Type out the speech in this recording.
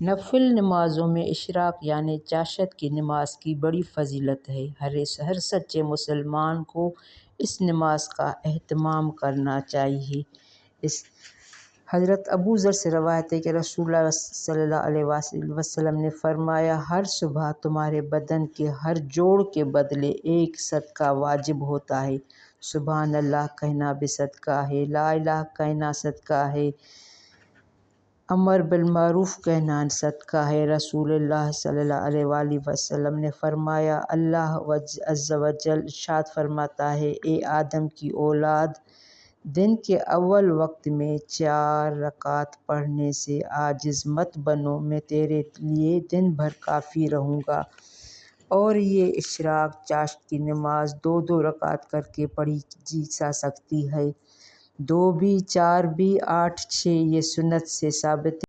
नफिल नमाज़ों में इशराक यानी चाशत की नमाज की बड़ी फ़जीलत है। हर सच्चे मुसलमान को इस नमाज का एहतमाम करना चाहिए। इस हज़रत अबू ज़र से रवायत है कि रसूलुल्लाह सल्लल्लाहु अलैहि वसल्लम ने फरमाया, हर सुबह तुम्हारे बदन के हर जोड़ के बदले एक सदका वाजिब होता है। सुबहान अल्लाह कहना भी सदका है, ला इलाहा कहना सदका है, अमर बिल मारूफ कहना सदका है। रसूलुल्लाह सल्लल्लाहु अलैहि वसल्लम ने फरमाया, अल्लाह अज़्ज़ व जल इरशाद फरमाता है, ए आदम की औलाद, दिन के अव्वल वक्त में 4 रकात पढ़ने से आजिज़ मत बनो, मैं तेरे लिए दिन भर काफ़ी रहूँगा। और ये इशराक चाश्त की नमाज 2-2 रकात करके पढ़ी जा सकती है। 2 भी, 4 भी, 8, 6 ये सुन्नत से साबित